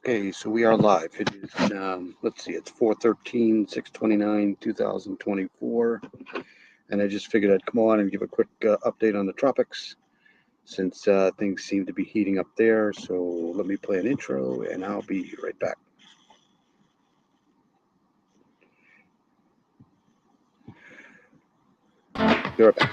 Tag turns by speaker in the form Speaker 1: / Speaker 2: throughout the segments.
Speaker 1: Okay, so we are live. It is, let's see, it's 4/13/6/29/2024. And I just figured I'd come on and give a quick update on the tropics since things seem to be heating up there. So let me play an intro and I'll be right back. Be right back.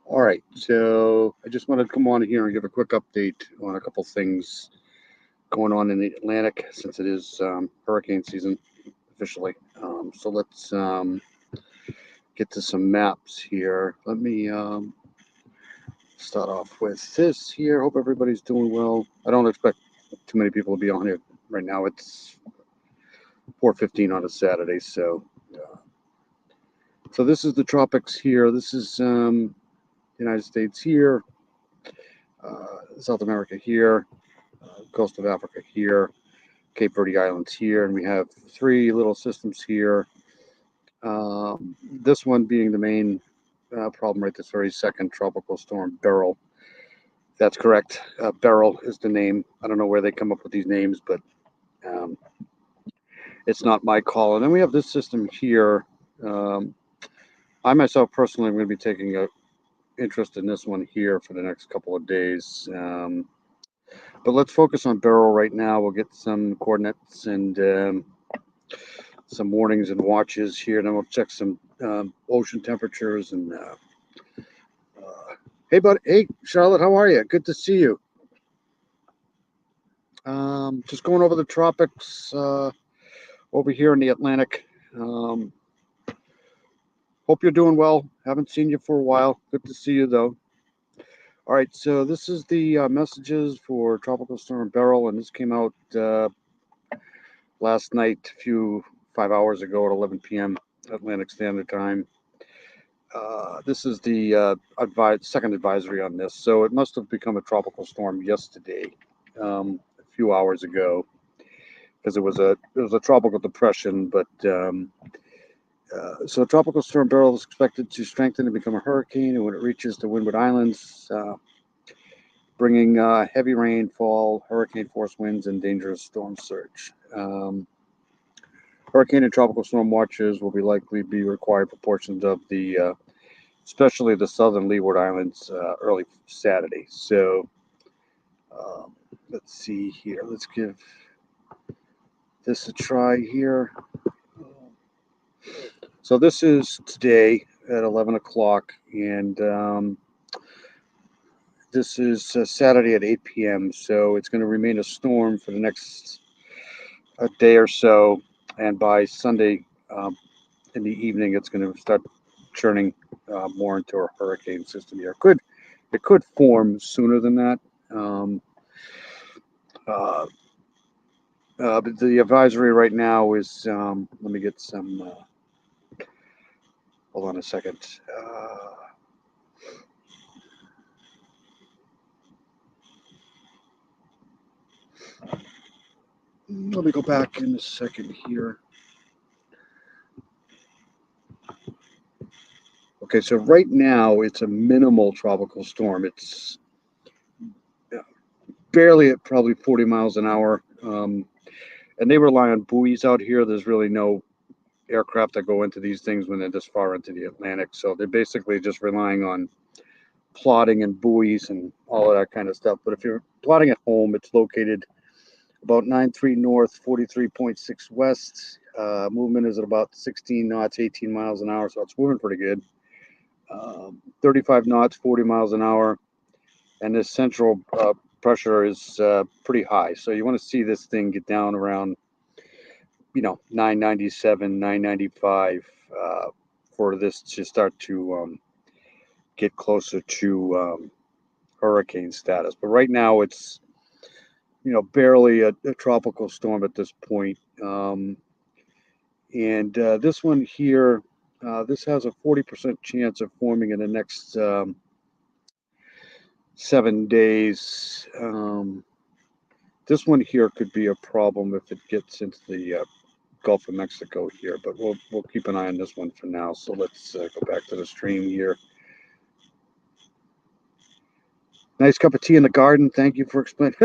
Speaker 1: All right, so I just wanted to come on here and give a quick update on a couple things going on in the Atlantic since it is hurricane season officially. So let's get to some maps here. Let me start off with this here. Hope everybody's doing well. I don't expect too many people to be on here right now. It's 4:15 on a Saturday, so this is the tropics here. This is United States here, South America here, coast of Africa here, Cape Verde Islands here, and we have three little systems here. This one being the main problem right this very second, Tropical Storm Beryl. That's correct. Beryl is the name. I don't know where they come up with these names, but it's not my call. And then we have this system here. I myself personally am going to be taking a interest in this one here for the next couple of days. But let's focus on Beryl right now. We'll get some coordinates and some warnings and watches here. Then we'll check some ocean temperatures and hey, buddy. Hey, Charlotte, how are you? Good to see you. Just going over the tropics over here in the Atlantic. Hope you're doing well. Haven't seen you for a while. Good to see you, though. All right, so this is the messages for Tropical Storm Beryl, and this came out last night, 5 hours ago at 11 p.m. Atlantic Standard Time. This is the second advisory on this, so it must have become a tropical storm yesterday, a few hours ago, because it was a tropical depression. But so Tropical Storm Beryl is expected to strengthen and become a hurricane, and when it reaches the Windward Islands, bringing heavy rainfall, hurricane force winds, and dangerous storm surge. Hurricane and tropical storm watches will likely be required for portions of the, especially the southern Leeward Islands, early Saturday. So let's see here. Let's give this a try here. So this is today at 11 o'clock, and this is Saturday at 8 p.m. So it's going to remain a storm for the next day or so. And by Sunday in the evening, it's going to start churning more into a hurricane system here. It could form sooner than that. But the advisory right now is, let me get some, hold on a second. Let me go back in a second here. Okay, so right now it's a minimal tropical storm. It's barely at probably 40 miles an hour. And they rely on buoys out here. There's really no aircraft that go into these things when they're this far into the Atlantic. So they're basically just relying on plotting and buoys and all of that kind of stuff. But if you're plotting at home, it's located about 93 north, 43.6 west. Movement is at about 16 knots, 18 miles an hour. So it's moving pretty good. 35 knots, 40 miles an hour. And this central pressure is pretty high. So you want to see this thing get down around, 997, 995 for this to start to get closer to hurricane status. But right now it's, barely a tropical storm at this point. And this one here, this has a 40% chance of forming in the next 7 days. This one here could be a problem if it gets into the Gulf of Mexico here, but we'll keep an eye on this one for now. So let's go back to the stream here. Nice cup of tea in the garden. Thank you for explaining.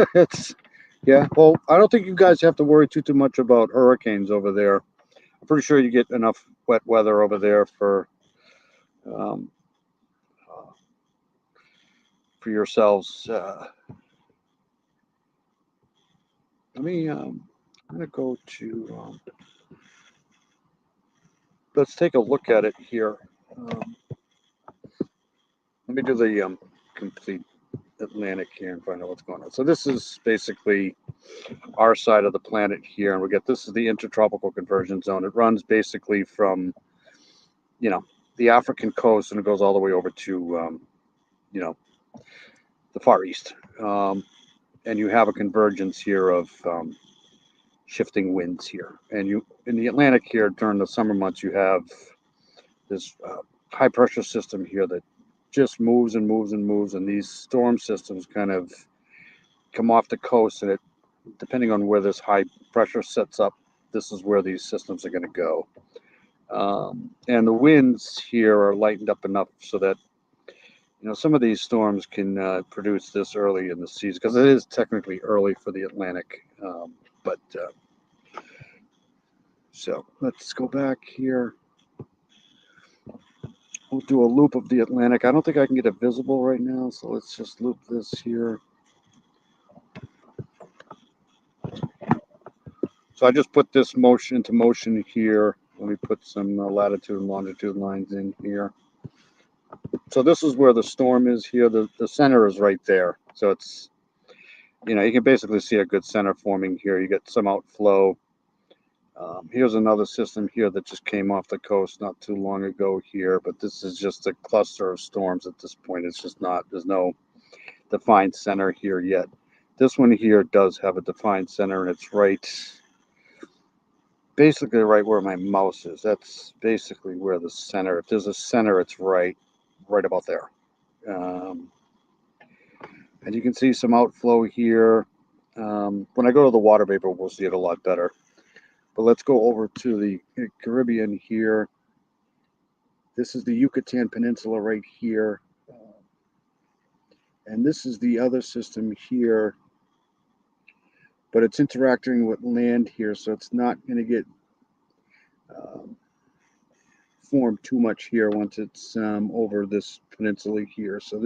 Speaker 1: Yeah. Well, I don't think you guys have to worry too much about hurricanes over there. I'm pretty sure you get enough wet weather over there um, for yourselves. Let me. I'm gonna go to. Let's take a look at it here. Let me do the complete Atlantic here and find out what's going on. So this is basically our side of the planet here, and this is the intertropical convergence zone. It runs basically from, the African coast, and it goes all the way over to, the Far East. And you have a convergence here of shifting winds here. And in the Atlantic here during the summer months, you have this high pressure system here that just moves and moves and moves, and these storm systems kind of come off the coast, and depending on where this high pressure sets up, this is where these systems are going to go. And the winds here are lightened up enough so that some of these storms can produce this early in the season, because it is technically early for the Atlantic. But so let's go back here. We'll do a loop of the Atlantic. I don't think I can get it visible right now, so let's just loop this here. So I just put this into motion here. Let me put some latitude and longitude lines in here. So this is where the storm is here. The center is right there. So it's, you can basically see a good center forming here. You get some outflow. Here's another system here that just came off the coast not too long ago here, but this is just a cluster of storms at this point. It's just there's no defined center here yet. This one here does have a defined center, and it's basically right where my mouse is. That's basically where the center, if there's a center, it's right about there. And you can see some outflow here. When I go to the water vapor, we'll see it a lot better. But let's go over to the Caribbean here. This is the Yucatan Peninsula right here. And this is the other system here. But it's interacting with land here, so it's not going to get formed too much here once it's over this peninsula here. So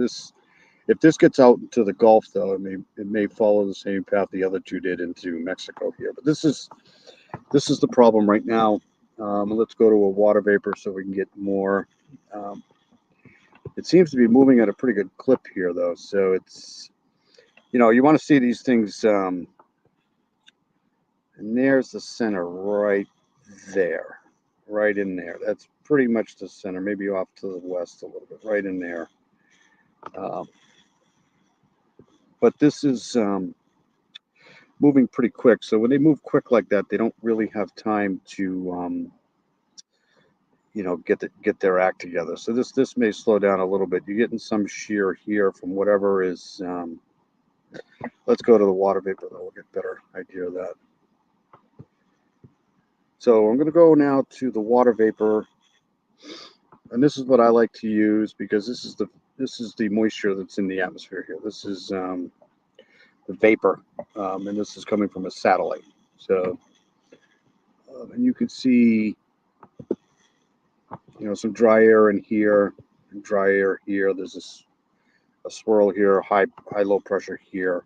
Speaker 1: if this gets out into the Gulf, though, it may follow the same path the other two did into Mexico here. But this is the problem right now. Let's go to a water vapor so we can get more. It seems to be moving at a pretty good clip here, though. So it's, you want to see these things. And there's the center right there, right in there. That's pretty much the center, maybe off to the west a little bit, right in there. But this is moving pretty quick. So when they move quick like that, they don't really have time to, get their act together. So this may slow down a little bit. You're getting some shear here from whatever is. Let's go to the water vapor, though. We'll get a better idea of that. So I'm going to go now to the water vapor, and this is what I like to use because this is the moisture that's in the atmosphere here. This is the vapor, and this is coming from a satellite. So, and you can see, some dry air in here, and dry air here. There's a swirl here, high low pressure here,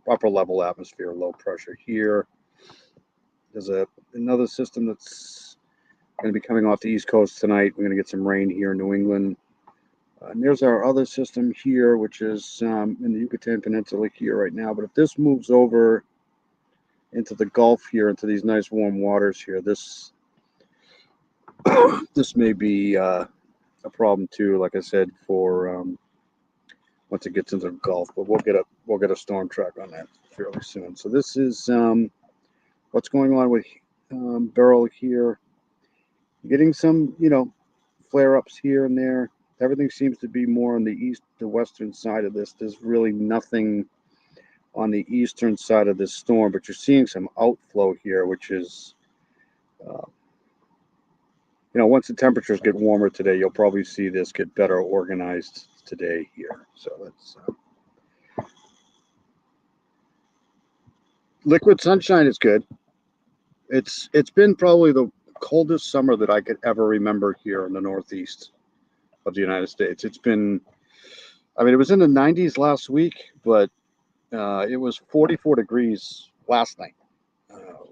Speaker 1: upper level atmosphere, low pressure here. There's another system that's going to be coming off the East Coast tonight. We're going to get some rain here in New England. And there's our other system here, which is in the Yucatan Peninsula here right now. But if this moves over into the Gulf here, into these nice warm waters here, this this may be a problem too. Like I said, for once it gets into the Gulf, but we'll get a storm track on that fairly soon. So this is what's going on with Beryl here. Getting some, flare-ups here and there. Everything seems to be more on the western side of this. There's really nothing on the eastern side of this storm, but you're seeing some outflow here, which is, once the temperatures get warmer today, you'll probably see this get better organized today here. So let's. Liquid sunshine is good. It's been probably the coldest summer that I could ever remember here in the Northeast of the United States. It's been, it was in the 90s last week, but it was 44 degrees last night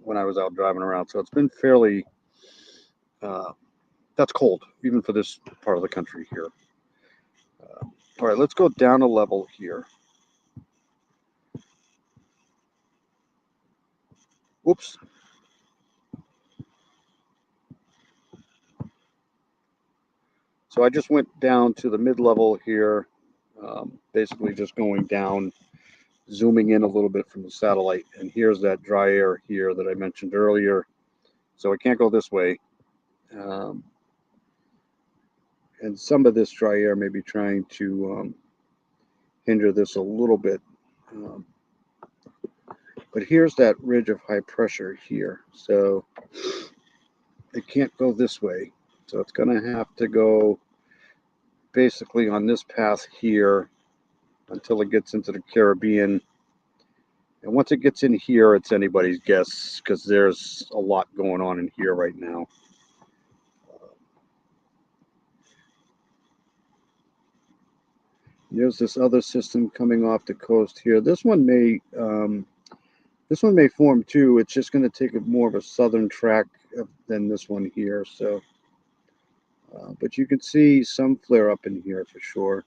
Speaker 1: when I was out driving around. So it's been fairly, that's cold, even for this part of the country here. All right, let's go down a level here. Whoops. So I just went down to the mid-level here, basically just going down, zooming in a little bit from the satellite. And here's that dry air here that I mentioned earlier. So I can't go this way. And some of this dry air may be trying to hinder this a little bit. But here's that ridge of high pressure here. So it can't go this way. So it's going to have to go basically on this path here until it gets into the Caribbean. And once it gets in here, it's anybody's guess because there's a lot going on in here right now. There's this other system coming off the coast here. This one may form too. It's just going to take more of a southern track than this one here. So, but you can see some flare up in here for sure.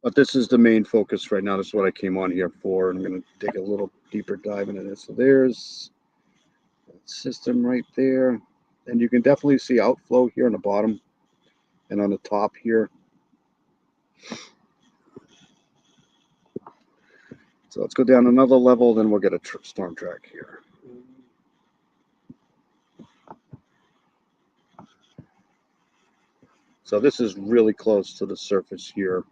Speaker 1: But this is the main focus right now. This is what I came on here for. I'm going to take a little deeper dive into this. So there's that system right there. And you can definitely see outflow here on the bottom and on the top here. So let's go down another level, then we'll get a storm track here. So this is really close to the surface here.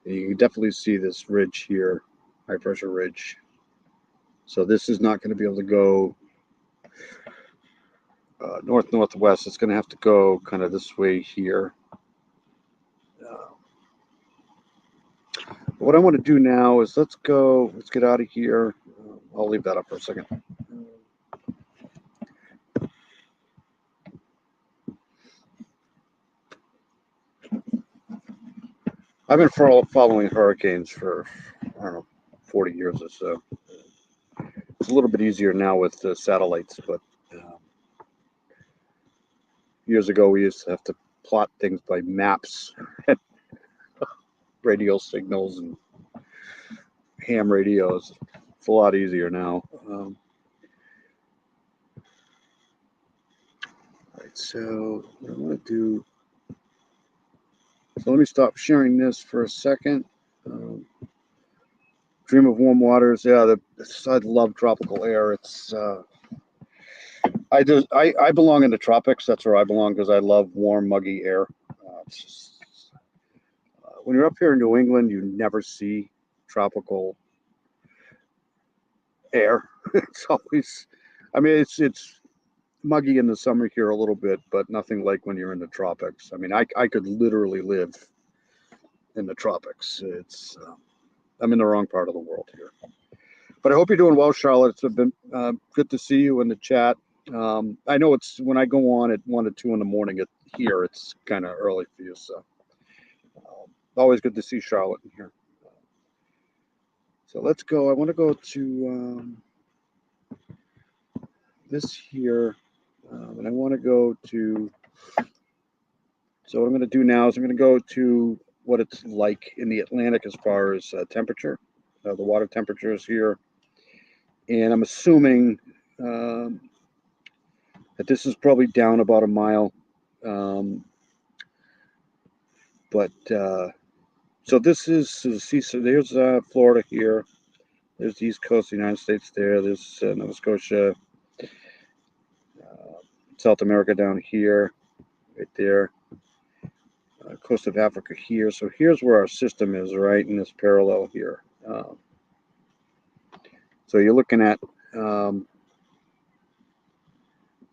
Speaker 1: And you can definitely see this ridge here, high pressure ridge. So this is not going to be able to go north-northwest. It's going to have to go kind of this way here. What I want to do now is let's get out of here. I'll leave that up for a second. I've been following hurricanes for, 40 years or so. It's a little bit easier now with the satellites, but years ago we used to have to plot things by maps and radio signals and ham radios. It's a lot easier now. All right, so what I want to do. So let me stop sharing this for a second. Dream of warm waters. Yeah, I love tropical air. It's I belong in the tropics. That's where I belong because I love warm, muggy air. It's just, when you're up here in New England, you never see tropical air. It's always, it's muggy in the summer here a little bit, but nothing like when you're in the tropics. I could literally live in the tropics. It's I'm in the wrong part of the world here. But I hope you're doing well, Charlotte. It's been good to see you in the chat. I know it's when I go on at 1 or 2 in the morning here, it's kind of early for you. So always good to see Charlotte in here. So let's go. I want to go to this here. And I want to go to, so what I'm going to do now is I'm going to go to what it's like in the Atlantic as far as temperature, the water temperatures here. And I'm assuming that this is probably down about a mile. But so this is, so there's Florida here. There's the East Coast of the United States there. There's Nova Scotia, South America down here, right there. Coast of Africa here. So here's where our system is, right in this parallel here. So you're looking at,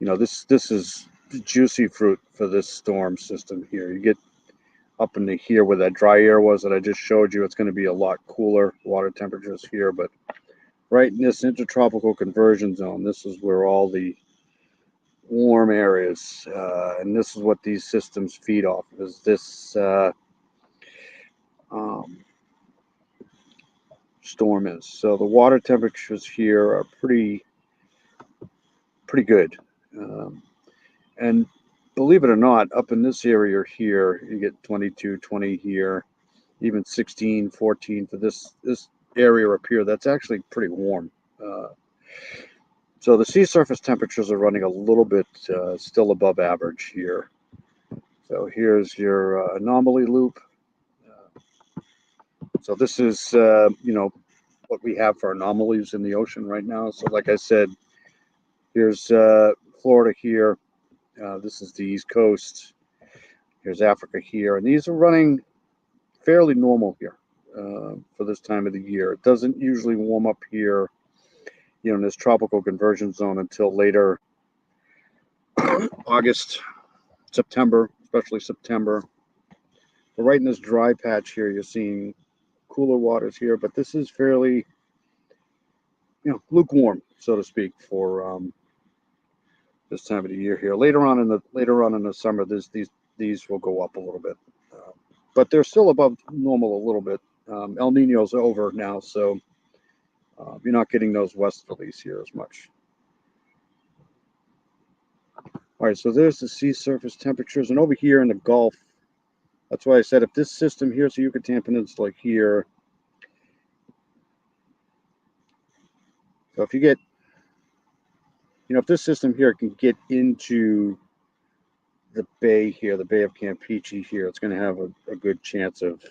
Speaker 1: this is the juicy fruit for this storm system here. You get up into here where that dry air was that I just showed you. It's going to be a lot cooler water temperatures here, but right in this intertropical conversion zone, this is where all the warm areas, and this is what these systems feed off of, is this storm is. So the water temperatures here are pretty good. And believe it or not, up in this area here, you get 22, 20 here, even 16, 14 for this area up here. That's actually pretty warm. So the sea surface temperatures are running a little bit still above average here. So here's your anomaly loop. So this is, what we have for anomalies in the ocean right now. So like I said, here's Florida here. This is the East Coast. Here's Africa here. And these are running fairly normal here for this time of the year. It doesn't usually warm up here, in this tropical conversion zone until later August, September, especially September. But right in this dry patch here, you're seeing cooler waters here, but this is fairly, lukewarm, so to speak, for this time of the year here. Later on in the summer, these will go up a little bit, but they're still above normal a little bit. El Nino's over now, so you're not getting those westerlies here as much. All right, so there's the sea surface temperatures, and over here in the Gulf, that's why I said if this system here, so Yucatan Peninsula here, so if you get, if this system here can get into the bay here, the Bay of Campeche here, it's going to have a good chance of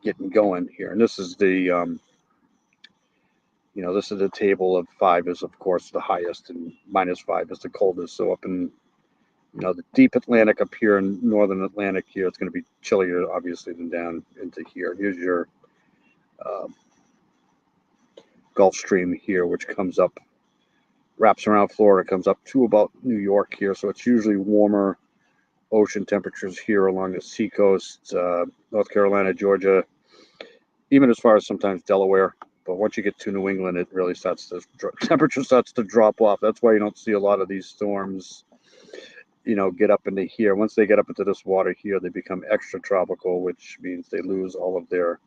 Speaker 1: getting going here. And this is the, this is the table of 5 is, of course, the highest, and -5 is the coldest. So up in, the deep Atlantic up here in northern Atlantic here, it's going to be chillier, obviously, than down into here. Here's your Gulf Stream here, which comes up, wraps around Florida, comes up to about New York here. So it's usually warmer ocean temperatures here along the seacoast, North Carolina, Georgia, even as far as sometimes Delaware. But once you get to New England, it really temperature starts to drop off. That's why you don't see a lot of these storms, get up into here. Once they get up into this water here, they become extra tropical, which means they lose all of their,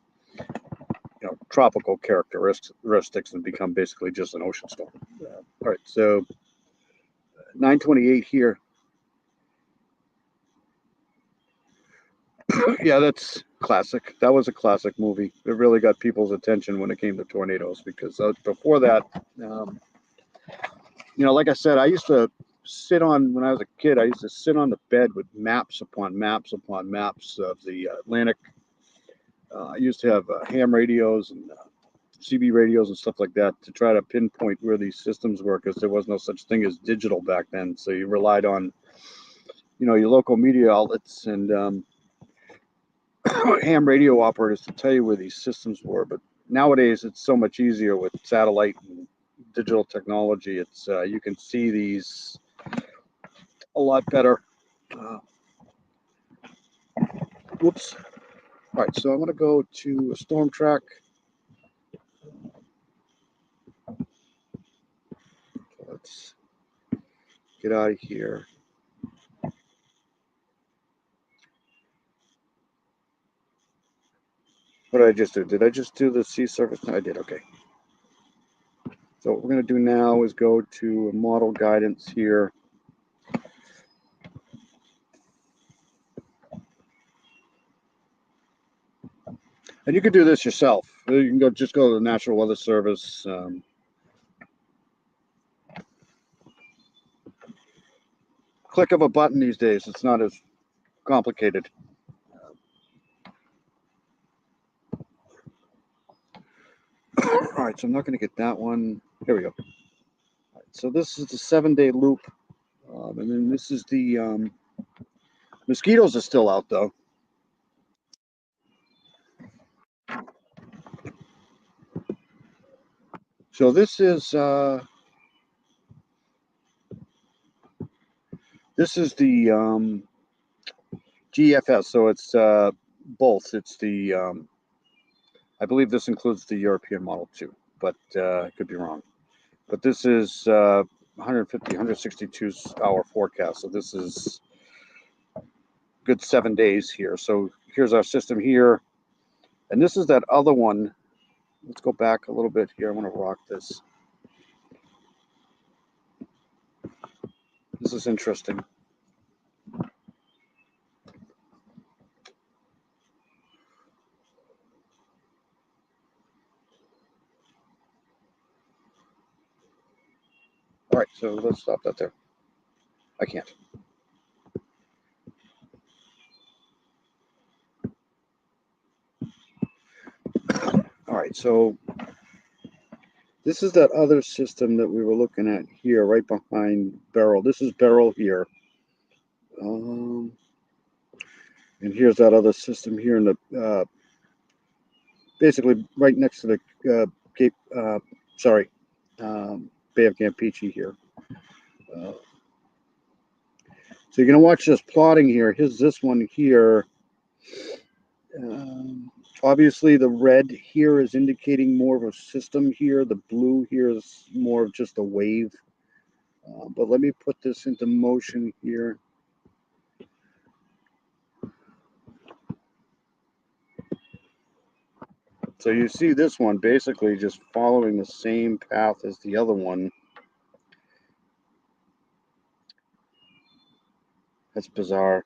Speaker 1: tropical characteristics and become basically just an ocean storm. All right, so 928 here. Yeah, that's classic. That was a classic movie. It really got people's attention when it came to tornadoes, because before that, like I said, I used to sit on, when I was a kid, I used to sit on the bed with maps upon maps upon maps of the Atlantic. I used to have ham radios and CB radios and stuff like that to try to pinpoint where these systems were, because there was no such thing as digital back then. So you relied on, your local media outlets and ham radio operators to tell you where these systems were. But nowadays it's so much easier with satellite and digital technology. It's you can see these a lot better. Whoops. All right, so I'm going to go to a storm track. Let's get out of here. What did I just do? Did I just do the sea surface? No, I did. Okay. So what we're going to do now is go to model guidance here. And you can do this yourself. You can just go to the National Weather Service. Click of a button these days. It's not as complicated. All right, so I'm not going to get that one. Here we go. All right, so this is the 7-day loop. And then this is the mosquitoes are still out, though. So this is the GFS. So it's both. It's the I believe this includes the European model too, but I could be wrong. But this is 150, 162 hour forecast. So this is good 7 days here. So here's our system here. And this is that other one. Let's go back a little bit here. I want to rock this. This is interesting. All right, so let's stop that there. I can't. All right, so this is that other system that we were looking at here, right behind Beryl. This is Beryl here. And here's that other system here in the, basically right next to the Cape, Bay of Campeche here. So you're going to watch this plotting here. Here's this one here. Obviously, the red here is indicating more of a system here. The blue here is more of just a wave. But let me put this into motion here. So you see this one basically just following the same path as the other one. That's bizarre.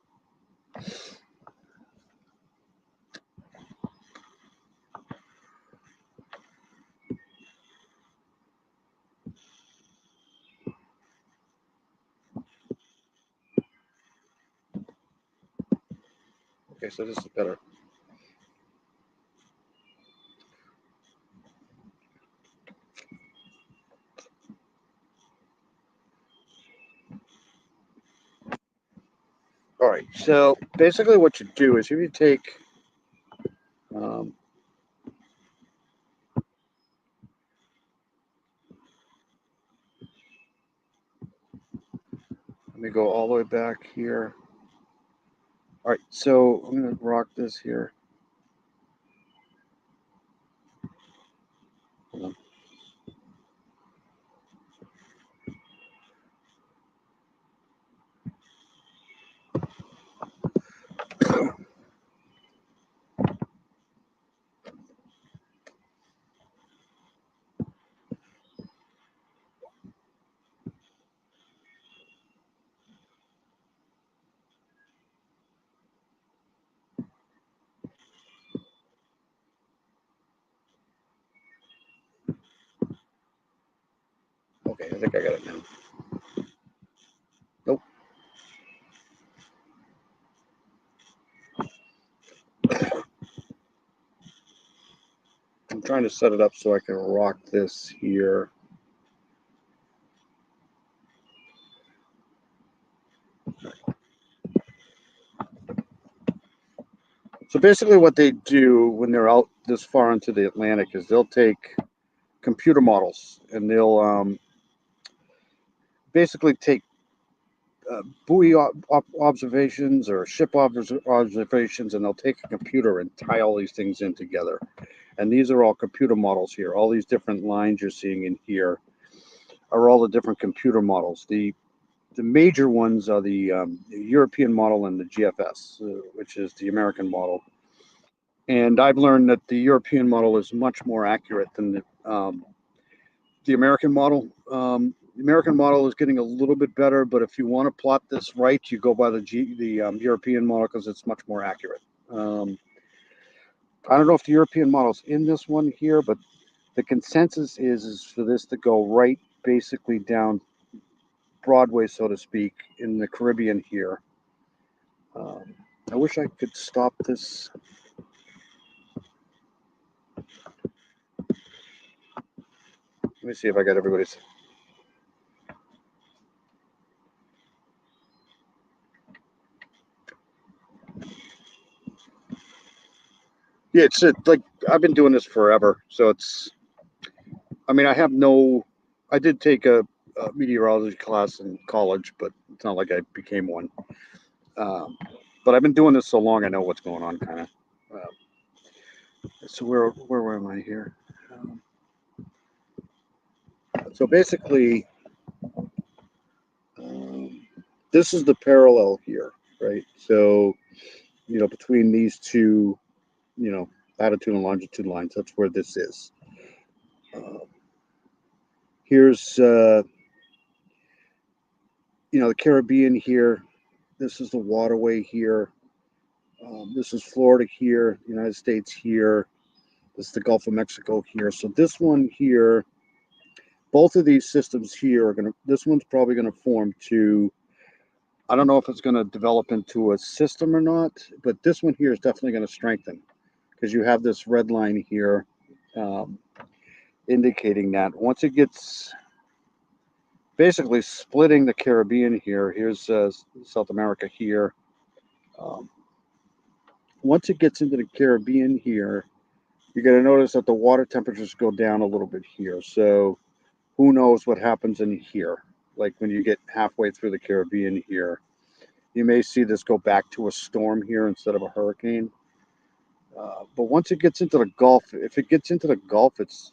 Speaker 1: Okay, so this is better. All right, so basically what you do is if you take let me go all the way back here. All right, so I'm going to rock this here. Hold on. Okay, I think I got it now. Nope. I'm trying to set it up so I can rock this here. So basically what they do when they're out this far into the Atlantic is they'll take computer models and they'll basically take buoy observations or ship observations, and they'll take a computer and tie all these things in together. And these are all computer models here. All these different lines you're seeing in here are all the different computer models. The major ones are the European model and the GFS, which is the American model. And I've learned that the European model is much more accurate than the the American model. The American model is getting a little bit better, but if you want to plot this right, you go by the European model because it's much more accurate. I don't know if the European model's in this one here, but the consensus is for this to go right basically down Broadway, so to speak, in the Caribbean here. I wish I could stop this. Let me see if I got everybody's. Yeah, it's like I've been doing this forever, so it's. I mean, I did take a meteorology class in college, but it's not like I became one. But I've been doing this so long, I know what's going on, kind of. So where am I here? So basically, this is the parallel here, right? So, between these two, latitude and longitude lines, that's where this is. Here's, the Caribbean here. This is the waterway here. This is Florida here, United States here. This is the Gulf of Mexico here. So this one here, both of these systems here this one's probably going to form to, I don't know if it's going to develop into a system or not, but this one here is definitely going to strengthen because you have this red line here indicating that once it gets basically splitting the Caribbean here, here's South America here. Once it gets into the Caribbean here, you're going to notice that the water temperatures go down a little bit here. So who knows what happens in here? Like when you get halfway through the Caribbean here, you may see this go back to a storm here instead of a hurricane. But once it gets into the Gulf, if it gets into the Gulf, it's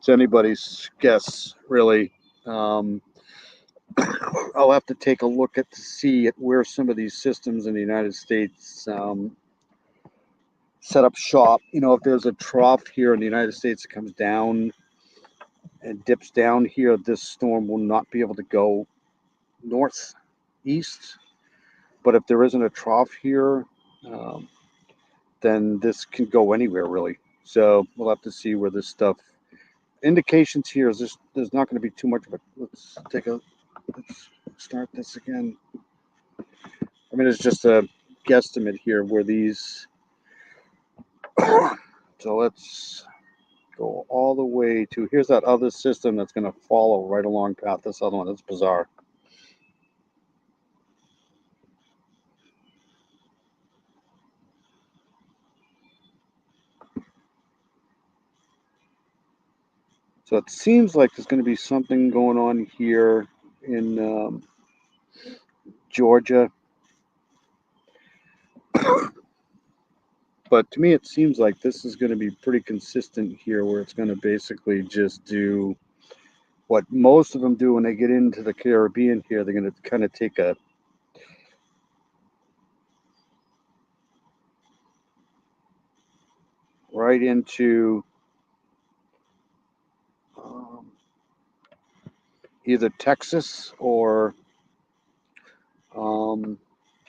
Speaker 1: anybody's guess, really. I'll have to take a look to see where some of these systems in the United States set up shop. If there's a trough here in the United States that comes down and dips down here, this storm will not be able to go northeast. But if there isn't a trough here, then this can go anywhere, really. So we'll have to see where this stuff. Indications here is there's not going to be too much of it. Let's start this again. I mean, it's just a guesstimate here where these. So let's go all the way to, here's that other system that's going to follow right along path this other one. That's bizarre. So it seems like there's going to be something going on here in Georgia. But to me, it seems like this is going to be pretty consistent here, where it's going to basically just do what most of them do when they get into the Caribbean here. They're going to kind of take a right into either Texas or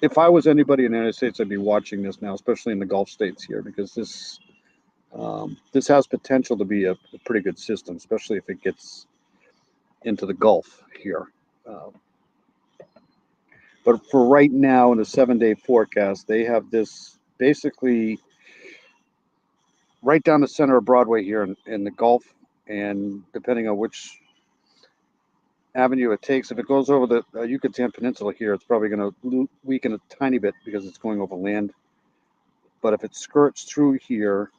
Speaker 1: if I was anybody in the United States, I'd be watching this now, especially in the Gulf states here, because this has potential to be a pretty good system, especially if it gets into the Gulf here. But for right now, in a 7-day forecast, they have this basically right down the center of Broadway here in the Gulf, and depending on which avenue it takes, if it goes over the Yucatan Peninsula here, it's probably going to weaken a tiny bit because it's going over land. But if it skirts through here,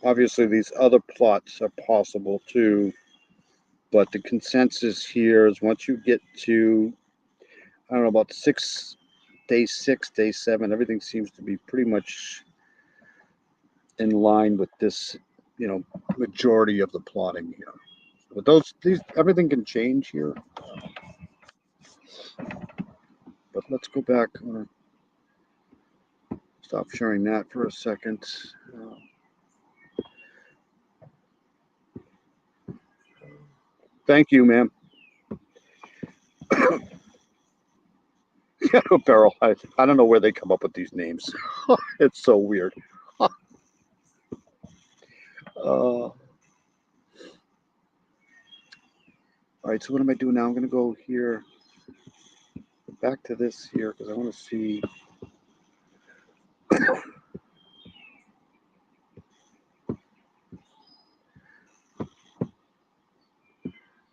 Speaker 1: obviously these other plots are possible too. But the consensus here is once you get to, I don't know, about day 6, day 7, everything seems to be pretty much in line with this, majority of the plotting here. But everything can change here. But let's go back. I'm gonna stop sharing that for a second. Thank you, ma'am. Beryl. I don't know where they come up with these names. It's so weird. All right, so what am I doing now? I'm going to go here, back to this here, because I want to see.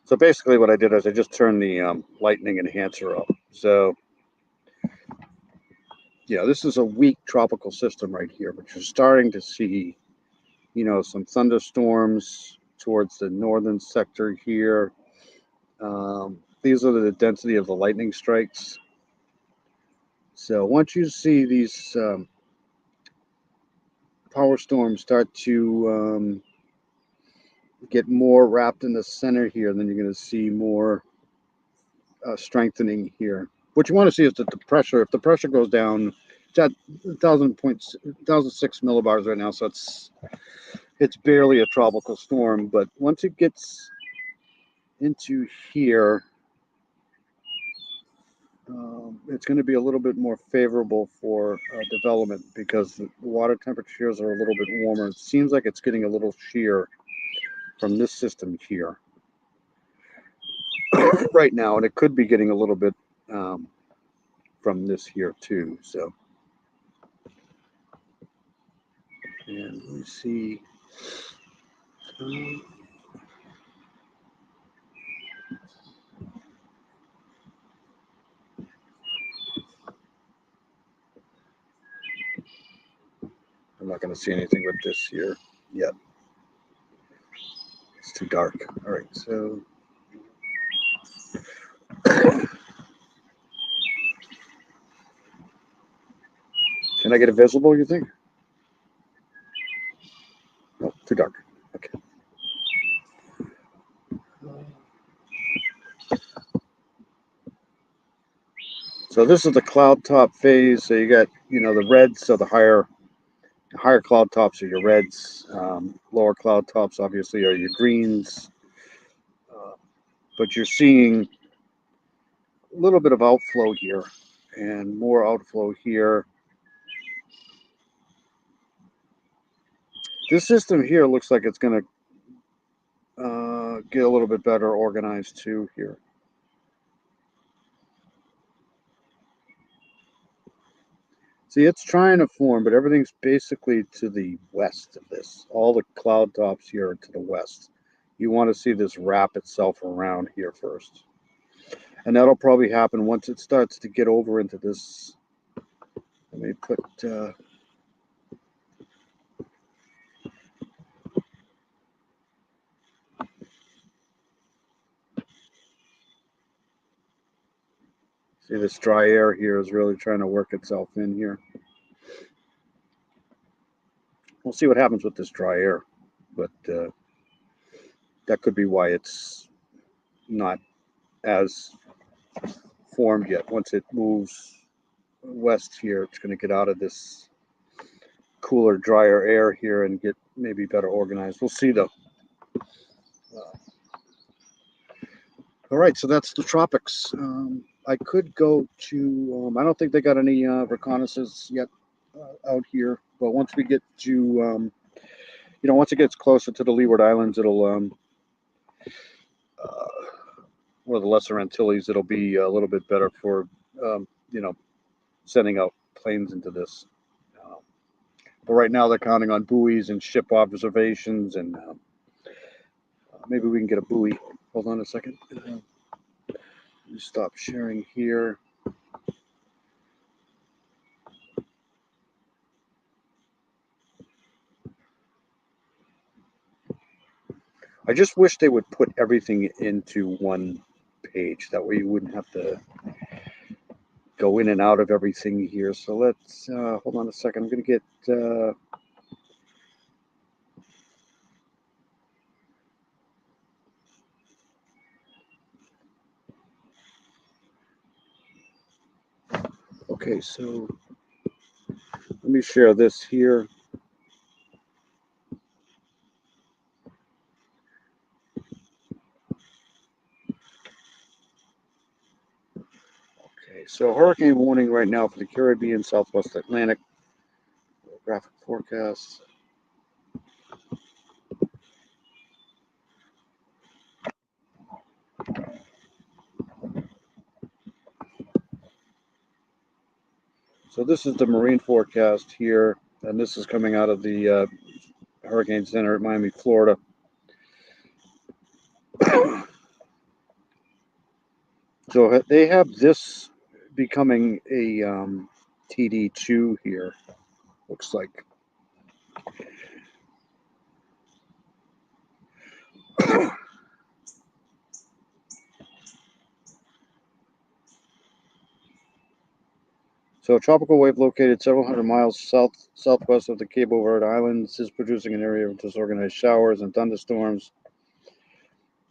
Speaker 1: So basically what I did is I just turned the lightning enhancer up. So, yeah, this is a weak tropical system right here, but you're starting to see, some thunderstorms towards the northern sector here. These are the density of the lightning strikes. So once you see these power storms start to get more wrapped in the center here, then you're going to see more strengthening here. What you want to see is that the pressure, if the pressure goes down, it's at 1,006 millibars right now, so it's barely a tropical storm. But once it gets into here, it's going to be a little bit more favorable for development because the water temperatures are a little bit warmer. It seems like it's getting a little shear from this system here right now, and it could be getting a little bit from this here too. So, and let me see. I'm not going to see anything with this here yet. It's too dark. All right, so can I get it visible, you think? No, too dark. Okay. So this is the cloud top phase. So you got, the reds, so the higher cloud tops are your reds. Lower cloud tops, obviously, are your greens. But you're seeing a little bit of outflow here and more outflow here. This system here looks like it's going to get a little bit better organized too here. See, it's trying to form, but everything's basically to the west of this. All the cloud tops here are to the west. You want to see this wrap itself around here first. And that'll probably happen once it starts to get over into this. Let me put... see, this dry air here is really trying to work itself in here. We'll see what happens with this dry air, but that could be why it's not as formed yet. Once it moves west here, it's going to get out of this cooler, drier air here and get maybe better organized. We'll see though. All right, so that's the tropics. I could go to, I don't think they got any reconnaissance yet out here, but once we get to, once it gets closer to the Leeward Islands, it'll, or the Lesser Antilles, it'll be a little bit better for, sending out planes into this. But right now they're counting on buoys and ship observations, and maybe we can get a buoy. Hold on a second. Let me stop sharing here. I just wish they would put everything into one page. That way you wouldn't have to go in and out of everything here. So let's hold on a second. I'm going to get Okay, so let me share this here. Okay, so hurricane warning right now for the Caribbean, Southwest Atlantic. Graphic forecast. So this is the marine forecast here, and this is coming out of the Hurricane Center at Miami, Florida. So they have this becoming a TD2 here, looks like. So a tropical wave located several hundred miles southwest of the Cabo Verde Islands is producing an area of disorganized showers and thunderstorms.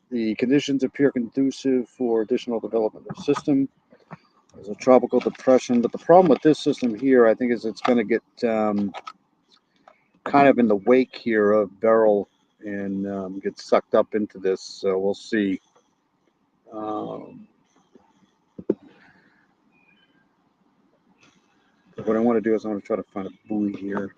Speaker 1: The conditions appear conducive for additional development of the system. There's a tropical depression, but the problem with this system here, I think, is it's going to get kind of in the wake here of Beryl and get sucked up into this. So we'll see. What I want to do is I want to try to find a buoy here.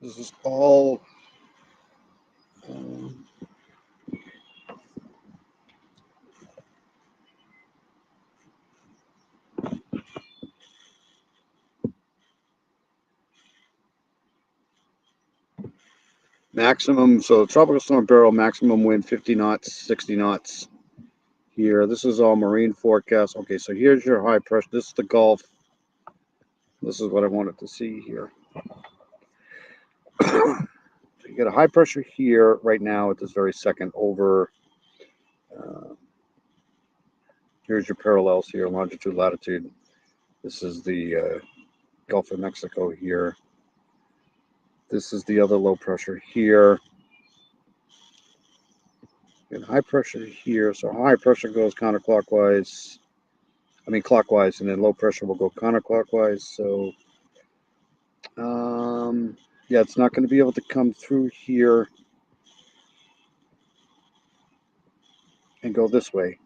Speaker 1: This is all maximum. So tropical storm Beryl, maximum wind 50 knots, 60 knots here. This is all marine forecast. Okay, so here's your high pressure. This is the Gulf. This is what I wanted to see here. You get a high pressure here right now at this very second over. Here's your parallels here, longitude, latitude. This is the Gulf of Mexico here. This is the other low pressure here. And high pressure here. So high pressure goes counterclockwise. I mean clockwise, and then low pressure will go counterclockwise. So yeah, it's not going to be able to come through here and go this way.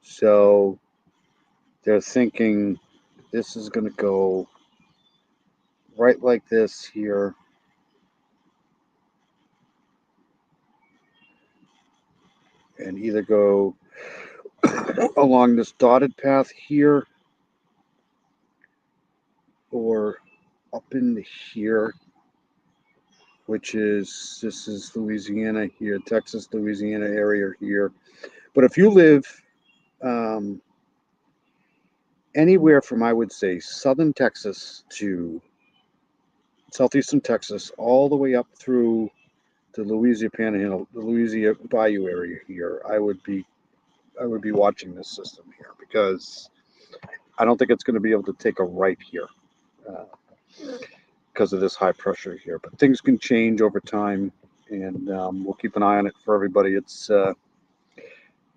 Speaker 1: So they're thinking this is going to go right like this here. And either go along this dotted path here or up into here, which is, this is Louisiana here, Texas, Louisiana area here. But if you live anywhere from, I would say, southern Texas to southeastern Texas, all the way up through the Louisiana Panhandle, the Louisiana Bayou area here, I would be watching this system here, because I don't think it's going to be able to take a right here because of this high pressure here. But things can change over time, and we'll keep an eye on it for everybody. But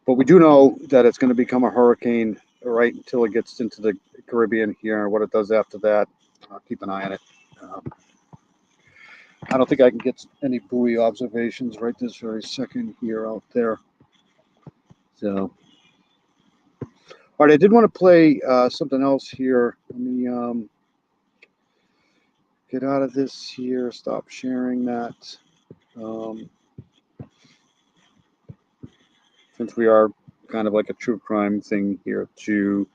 Speaker 1: we do know that it's going to become a hurricane right until it gets into the Caribbean here. What it does after that, I'll keep an eye on it. I don't think I can get any buoy observations right this very second here out there. So, all right, I did want to play something else here. Let me get out of this here. Stop sharing that. Since we are kind of like a true crime thing here too.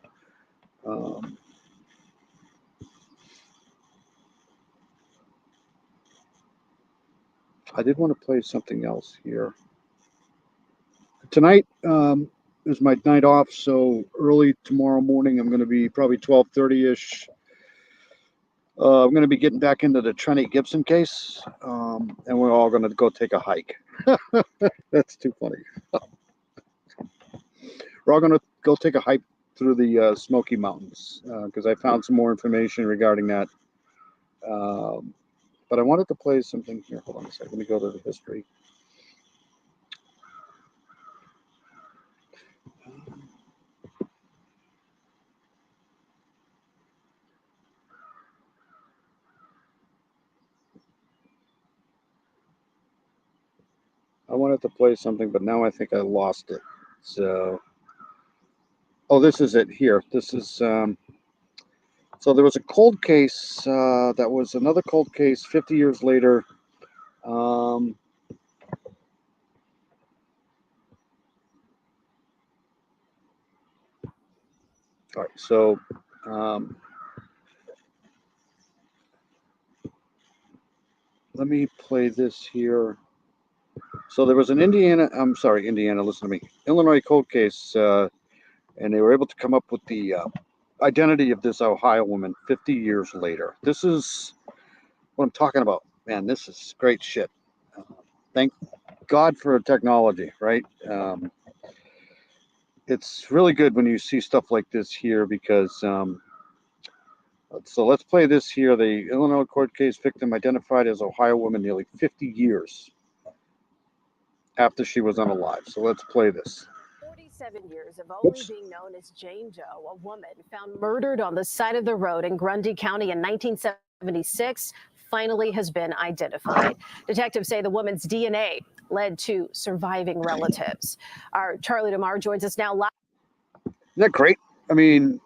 Speaker 1: I did want to play something else here. Tonight is my night off, so early tomorrow morning I'm going to be probably 12:30ish. I'm going to be getting back into the Trenny Gibson case, and we're all going to go take a hike. That's too funny. We're all going to go take a hike through the Smoky Mountains because I found some more information regarding that. But I wanted to play something here. Hold on a second. Let me go to the history. I wanted to play something, but now I think I lost it. So, oh, this is it here. This is, so there was a cold case that was another cold case 50 years later. All right, so let me play this here. So there was an Indiana, listen to me, Illinois cold case, and they were able to come up with the identity of this Ohio woman 50 years later. This is what I'm talking about. Man, this is great shit. Thank God for technology, right? It's really good when you see stuff like this here because, so let's play this here. The Illinois court case victim identified as Ohio woman nearly 50 years after she was unalive. So let's play this.
Speaker 2: 47 years of only being known as Jane Doe, a woman found murdered on the side of the road in Grundy County in 1976, finally has been identified. Detectives say the woman's DNA led to surviving relatives. Our Charlie DeMar joins us now live.
Speaker 1: Isn't that great? I mean,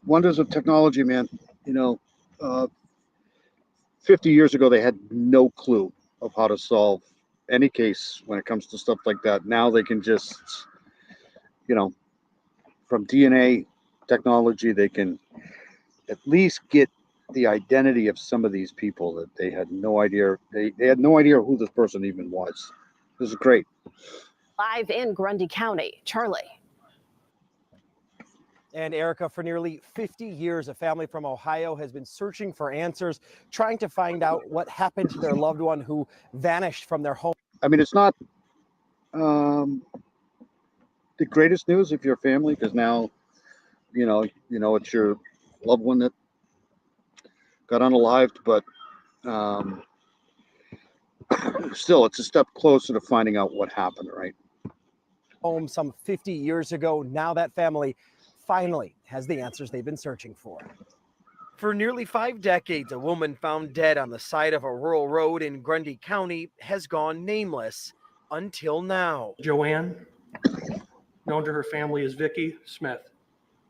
Speaker 1: wonders of technology, man. You know, 50 years ago, they had no clue of how to solve any case when it comes to stuff like that. Now they can just, from DNA technology, they can at least get the identity of some of these people that they had no idea. They had no idea who this person even was. This is great.
Speaker 2: Live in Grundy County, Charlie.
Speaker 3: And Erica, for nearly 50 years, a family from Ohio has been searching for answers, trying to find out what happened to their loved one who vanished from their home.
Speaker 1: I mean, it's not the greatest news if you're a family, because now, it's your loved one that got unalived, but still, it's a step closer to finding out what happened, right?
Speaker 3: Home some 50 years ago. Now that family finally has the answers they've been searching for. For nearly 5 decades, a woman found dead on the side of a rural road in Grundy County has gone nameless until now.
Speaker 4: Joanne, known to her family as Vicki Smith,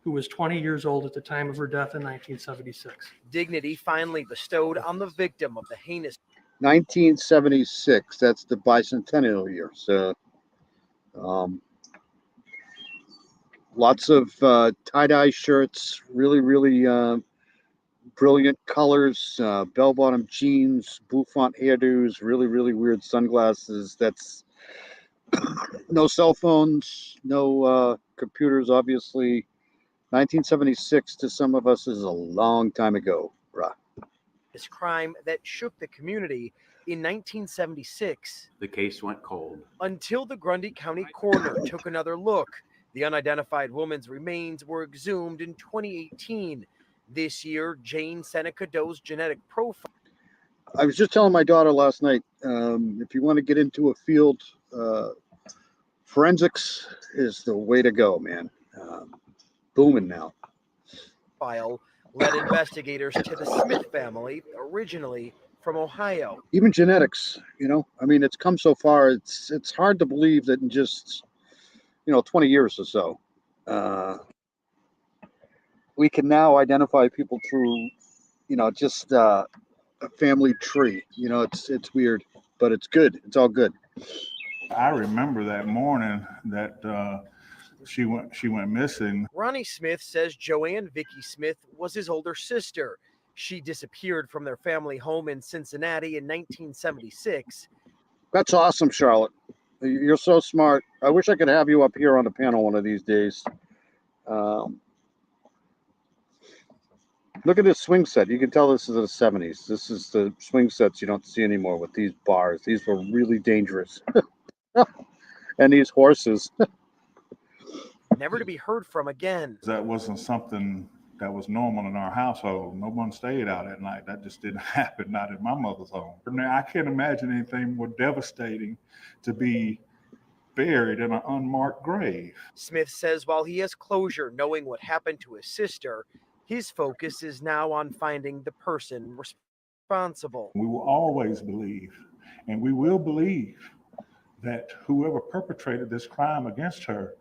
Speaker 4: who was 20 years old at the time of her death in 1976.
Speaker 3: Dignity finally bestowed on the victim of the heinous.
Speaker 1: 1976, that's the bicentennial year. So lots of tie-dye shirts, really, really brilliant colors, bell-bottom jeans, bouffant hairdos, really, really weird sunglasses. That's no cell phones, no computers, obviously. 1976 to some of us is a long time ago, bruh.
Speaker 3: This crime that shook the community in 1976.
Speaker 5: The case went cold.
Speaker 3: Until the Grundy County coroner took another look. The unidentified woman's remains were exhumed in 2018. This year, Jane Seneca Doe's genetic profile.
Speaker 1: I was just telling my daughter last night, if you want to get into a field, forensics is the way to go, man. Booming now.
Speaker 3: File led investigators to the Smith family, originally from Ohio.
Speaker 1: Even genetics, I mean, it's come so far. It's hard to believe that in just 20 years or so, we can now identify people through just a family tree. It's weird, but it's good. It's all good.
Speaker 6: I remember that morning that she went missing.
Speaker 3: Ronnie Smith says Joanne Vicki Smith was his older sister. She disappeared from their family home in Cincinnati in 1976.
Speaker 1: That's awesome, Charlotte. You're so smart. I wish I could have you up here on the panel one of these days. Look at this swing set. You can tell this is the 70s. This is the swing sets you don't see anymore with these bars. These were really dangerous. And these horses.
Speaker 3: Never to be heard from again.
Speaker 6: That wasn't something that was normal in our household. No one stayed out at night. That just didn't happen, not in my mother's home. Now, I can't imagine anything more devastating to be buried in an unmarked grave.
Speaker 3: Smith says while he has closure knowing what happened to his sister, his focus is now on finding the person responsible.
Speaker 6: We will always believe, and we will believe, that whoever perpetrated this crime against her,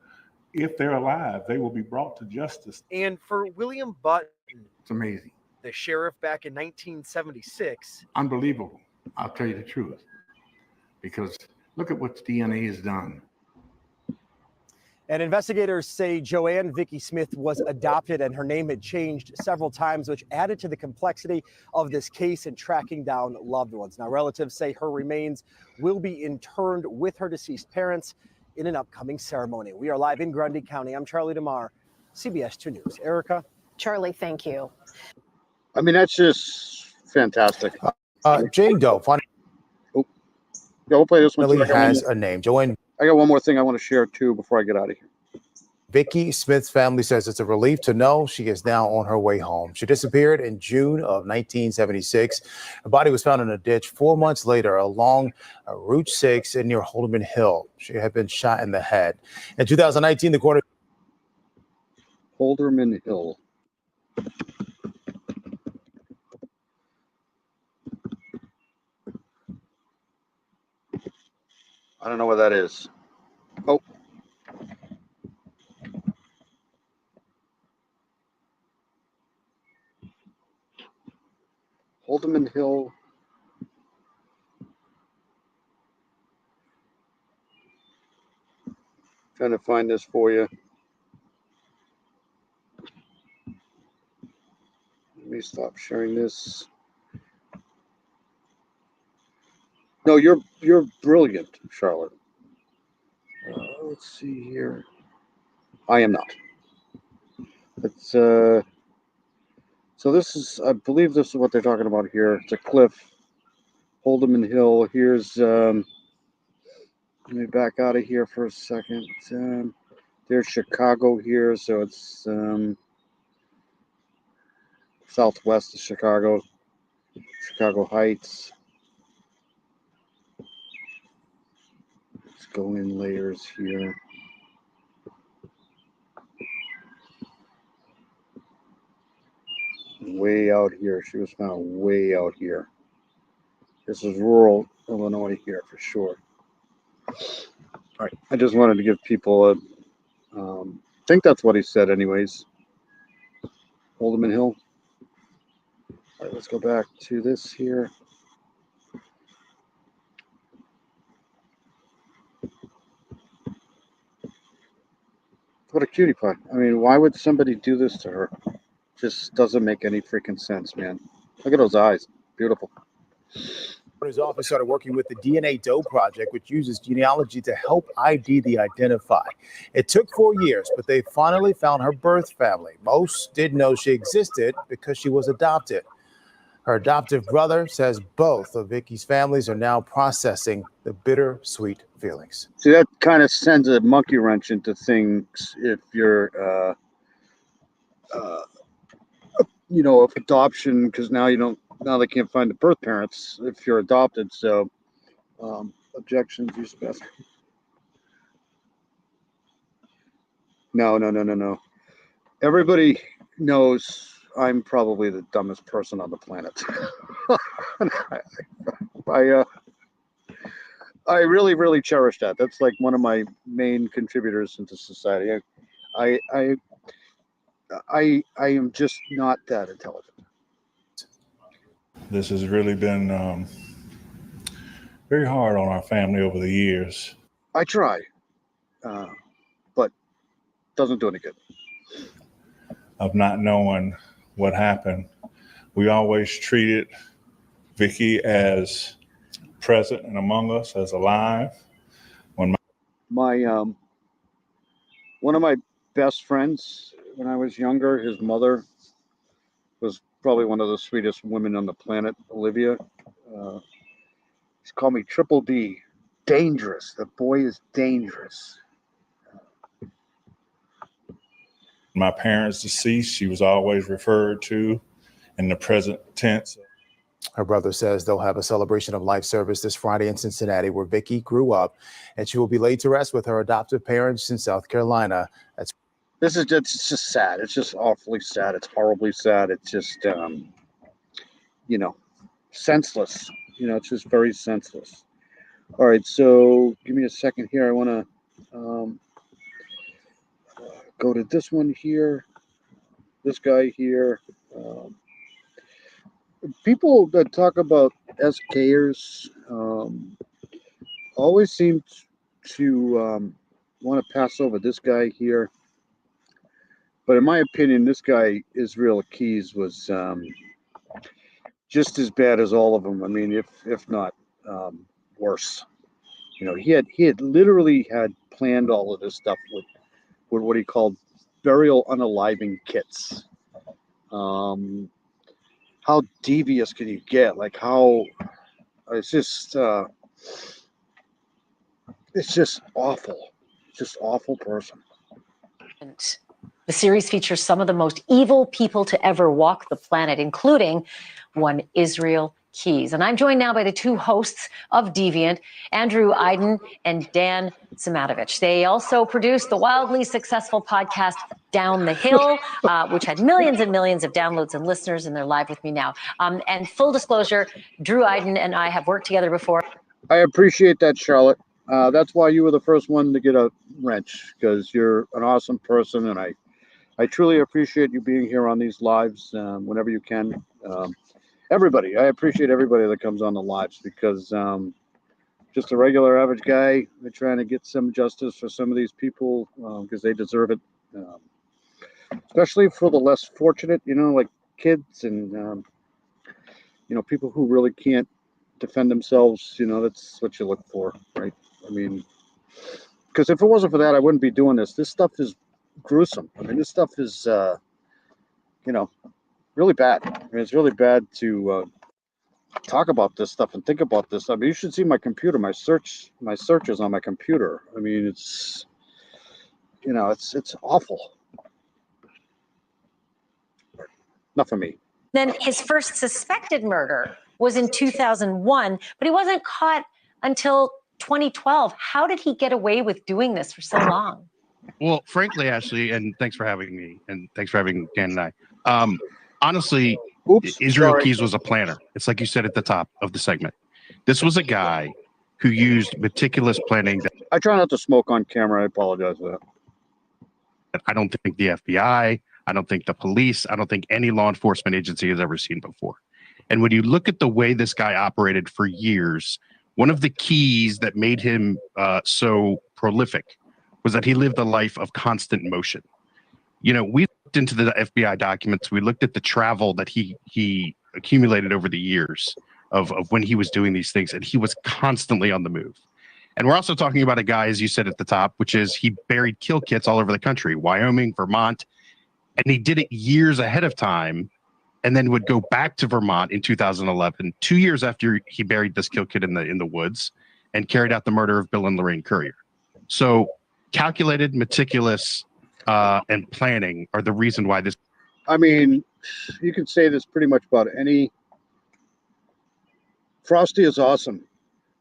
Speaker 6: if they're alive, they will be brought to justice.
Speaker 3: And for William Button,
Speaker 5: It's amazing.
Speaker 3: the sheriff back in 1976,
Speaker 5: Unbelievable. I'll tell you the truth. Because look at what the DNA has done.
Speaker 3: and investigators say Joanne Vicky Smith was adopted and her name had changed several times, which added to the complexity of this case and tracking down loved ones. Now, relatives say her remains will be interned with her deceased parents in an upcoming ceremony. We are live in Grundy County. I'm Charlie DeMar, CBS 2 News. Erica?
Speaker 2: Charlie, thank you.
Speaker 1: I mean, that's just fantastic.
Speaker 7: Jane Doe finally
Speaker 1: Yeah, we'll play this one. Too.
Speaker 7: has a name. Joanne
Speaker 1: I got one more thing I want to share too before I get out of here.
Speaker 7: Vicky Smith's family says it's a relief to know she is now on her way home. She disappeared in June of 1976. Her body was found in a ditch 4 months later along Route 6 near Holderman Hill. She had been shot in the head. In 2019, the coroner
Speaker 1: Holderman Hill. I don't know what that is. Oh. Holderman Hill. Trying to find this for you. Let me stop sharing this. No, you're brilliant, Charlotte. Let's see here. I am not. It's so this is, I believe this is what they're talking about here. It's a cliff, Holderman Hill. Here's let me back out of here for a second. There's Chicago here, so it's southwest of Chicago, Chicago Heights. Let's go in layers here. Way out here. She was found way out here. This is rural Illinois here for sure. All right. I just wanted to give people a, I think that's what he said anyways. Holderman Hill. All right, let's go back to this here. What a cutie pie. I mean, why would somebody do this to her? Just doesn't make any freaking sense, man. Look at those eyes. Beautiful.
Speaker 7: coroner's office started working with the DNA Doe Project, which uses genealogy to help ID the identified. It took 4 years, but they finally found her birth family. Most didn't know she existed because she was adopted. Her adoptive brother says both of Vicky's families are now processing the bittersweet feelings.
Speaker 1: See, that kind of sends a monkey wrench into things if you're, of adoption, because now they can't find the birth parents if you're adopted. So, objections, you specify. No. Everybody knows I'm probably the dumbest person on the planet. I really, really cherish that. That's like one of my main contributors into society. I am just not that intelligent.
Speaker 6: This has really been very hard on our family over the years.
Speaker 1: I try, but doesn't do any good.
Speaker 6: Of not knowing what happened We always treated Vicky as present and among us, as alive. When
Speaker 1: My one of my best friends when I was younger, his mother was probably one of the sweetest women on the planet, Olivia. He's called me Triple D. Dangerous. The boy is dangerous.
Speaker 6: my parents deceased, she was always referred to in the present tense.
Speaker 7: Her brother says they'll have a celebration of life service this Friday in Cincinnati, where Vicky grew up, and she will be laid to rest with her adoptive parents in South Carolina.
Speaker 1: It's just sad. It's just awfully sad. It's horribly sad. It's just, senseless. It's just very senseless. All right, so give me a second here. I want to go to this one here, this guy here. People that talk about SKers always seem to want to pass over this guy here. But in my opinion, this guy, Israel Keys, was just as bad as all of them. I mean, if not worse. He had literally had planned all of this stuff with what he called burial unaliving kits. How devious can you get? Like how it's just awful. Just awful person.
Speaker 8: The series features some of the most evil people to ever walk the planet, including one Israel Keys. And I'm joined now by the two hosts of Deviant, Andrew Aydin and Dan Simatovich. They also produced the wildly successful podcast Down the Hill, which had millions and millions of downloads and listeners, and they're live with me now. And full disclosure, Drew Aydin and I have worked together before.
Speaker 1: I appreciate that, Charlotte. That's why you were the first one to get a wrench, because you're an awesome person, and I truly appreciate you being here on these lives whenever you can. Everybody, I appreciate everybody that comes on the lives, because just a regular average guy, we're trying to get some justice for some of these people because they deserve it, especially for the less fortunate, like kids and people who really can't defend themselves. That's what you look for, right? I mean, because if it wasn't for that, I wouldn't be doing this. This stuff is gruesome. I mean, this stuff is really bad. I mean, it's really bad to talk about this stuff and think about this. I mean, you should see my computer, my searches on my computer. I mean, it's it's awful. Not for me.
Speaker 8: Then his first suspected murder was in 2001, but he wasn't caught until 2012. How did he get away with doing this for so long?
Speaker 9: Well, frankly, Ashley, and thanks for having me, and thanks for having Dan and I. Honestly, Israel Keys was a planner. It's like you said at the top of the segment. This was a guy who used meticulous planning.
Speaker 1: I try not to smoke on camera. I apologize for that.
Speaker 9: I don't think the FBI, I don't think the police, I don't think any law enforcement agency has ever seen before. And when you look at the way this guy operated for years, one of the keys that made him so prolific was that he lived a life of constant motion. We looked into the FBI documents. We looked at the travel that he accumulated over the years of when he was doing these things, and he was constantly on the move. And we're also talking about a guy, as you said at the top, which is he buried kill kits all over the country, Wyoming, Vermont, and he did it years ahead of time, and then would go back to Vermont in 2011, 2 years after he buried this kill kit in the woods, and carried out the murder of Bill and Lorraine Currier. So calculated, meticulous, and planning are the reason why this.
Speaker 1: I mean, you can say this pretty much about any. Frosty is awesome.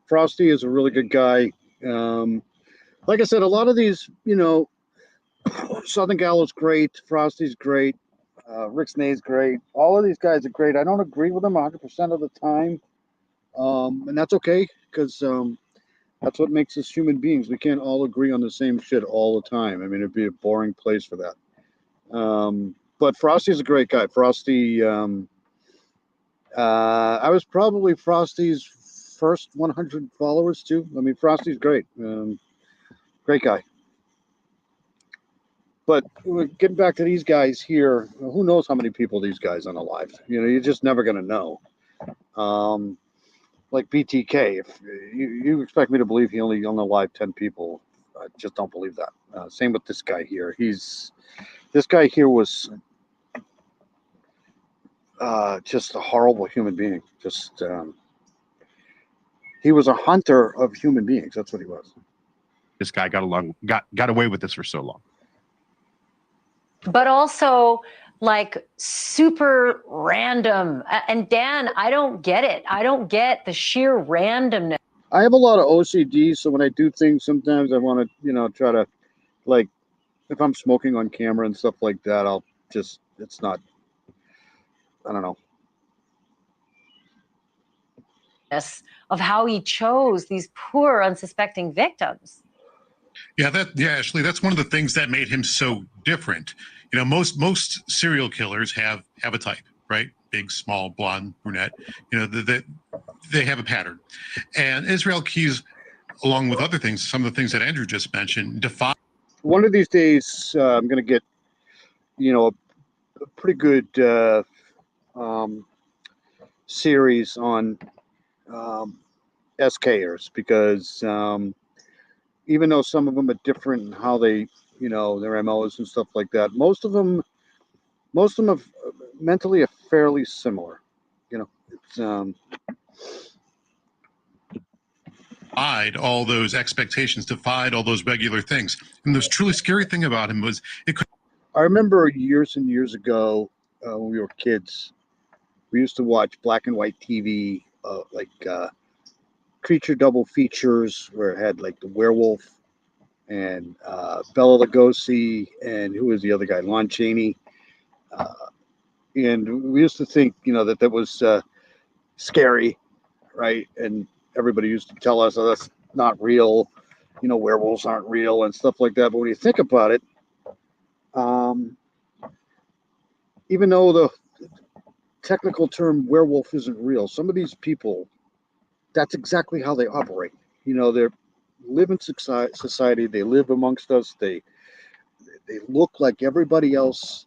Speaker 1: Frosty is a really good guy. Like I said, a lot of these, Southern Gallo's great. Frosty's great. Rick Snae's great. All of these guys are great. I don't agree with them 100% of the time. And that's okay, because that's what makes us human beings. We can't all agree on the same shit all the time. I mean, it'd be a boring place for that. But Frosty's a great guy. Frosty, I was probably Frosty's first 100 followers too. I mean, Frosty's great. Great guy. But getting back to these guys here, who knows how many people these guys unalived? You're just never going to know. Like BTK, if you expect me to believe he only unalived 10 people, I just don't believe that. Same with this guy here. This guy here was just a horrible human being. He was a hunter of human beings. That's what he was.
Speaker 9: This guy got away with this for so long.
Speaker 8: But also like super random. And Dan, I don't get it. I don't get the sheer randomness.
Speaker 1: I have a lot of OCD, so when I do things, sometimes I want to, try to, like, if I'm smoking on camera and stuff like that, it's not, I don't know.
Speaker 8: Of how he chose these poor, unsuspecting victims.
Speaker 10: Yeah, Ashley, that's one of the things that made him so different. Most serial killers have a type, right? Big, small, blonde, brunette. They have a pattern. And Israel Keyes, along with other things, some of the things that Andrew just mentioned, defy.
Speaker 1: One of these days, I'm going to get, a pretty good series on SKers, because even though some of them are different in how they, their MOs and stuff like that, most of them are mentally are fairly similar. It's
Speaker 10: defied all those expectations, defied all those regular things. And the truly scary thing about him was
Speaker 1: I remember years and years ago when we were kids, we used to watch black and white TV, like creature double features where it had like the werewolf and Bela Lugosi and who was the other guy, Lon Chaney. And we used to think, that was scary, right? And everybody used to tell us, oh, that's not real. Werewolves aren't real and stuff like that. But when you think about it, even though the technical term werewolf isn't real, some of these people, that's exactly how they operate. They live in society. They live amongst us. They look like everybody else.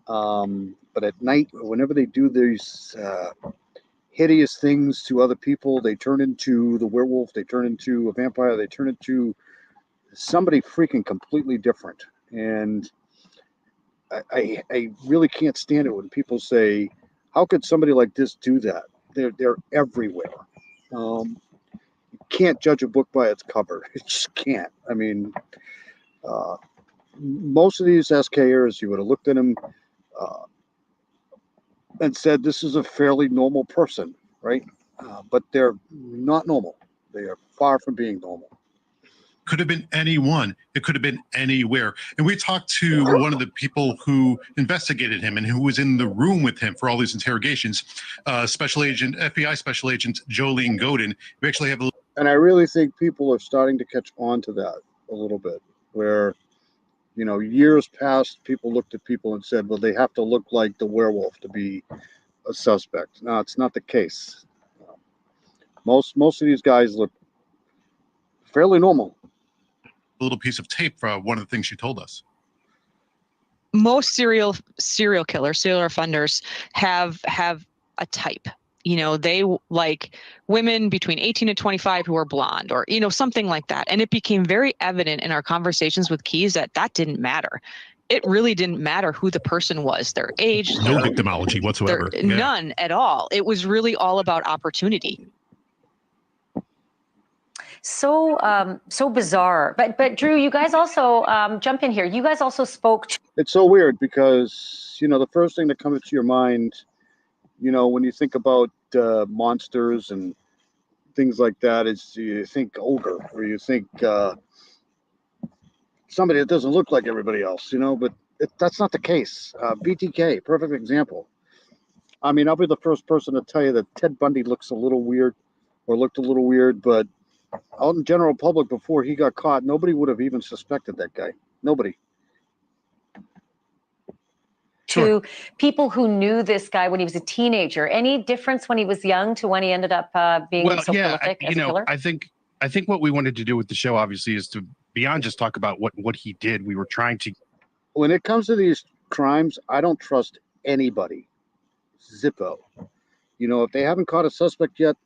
Speaker 1: But at night, whenever they do these hideous things to other people, they turn into the werewolf. They turn into a vampire. They turn into somebody freaking completely different. And I really can't stand it when people say, how could somebody like this do that? They're everywhere. You can't judge a book by its cover. You just can't. I mean, most of these SKers, you would have looked at them and said, this is a fairly normal person, right? But they're not normal. They are far from being normal.
Speaker 10: Could have been anyone. It could have been anywhere. And we talked to one of the people who investigated him and who was in the room with him for all these interrogations, FBI Special Agent Jolene Godin. We actually have
Speaker 1: and I really think people are starting to catch on to that a little bit, where, years past, people looked at people and said, well, they have to look like the werewolf to be a suspect. No, it's not the case. Most of these guys look fairly normal.
Speaker 10: little piece of tape for one of the things she told us.
Speaker 11: Most serial killers, serial offenders have a type. They like women between 18 and 25 who are blonde, or, something like that. And it became very evident in our conversations with Keyes that didn't matter. It really didn't matter who the person was, their age.
Speaker 10: No victimology whatsoever.
Speaker 11: None at all. It was really all about opportunity.
Speaker 8: So bizarre. But Drew, you guys also jump in here. You guys also spoke to.
Speaker 1: It's so weird because, the first thing that comes to your mind, when you think about monsters and things like that, is you think ogre, or you think somebody that doesn't look like everybody else, but that's not the case. BTK, perfect example. I mean, I'll be the first person to tell you that Ted Bundy looked a little weird, but out in general public, before he got caught, nobody would have even suspected that guy. Nobody.
Speaker 8: To people who knew this guy when he was a teenager. Any difference when he was young to when he ended up being so prolific as a killer?
Speaker 9: I think what we wanted to do with the show, obviously, is to beyond just talk about what he did. We were trying to
Speaker 1: when it comes to these crimes, I don't trust anybody. Zippo. You know, if they haven't caught a suspect yet,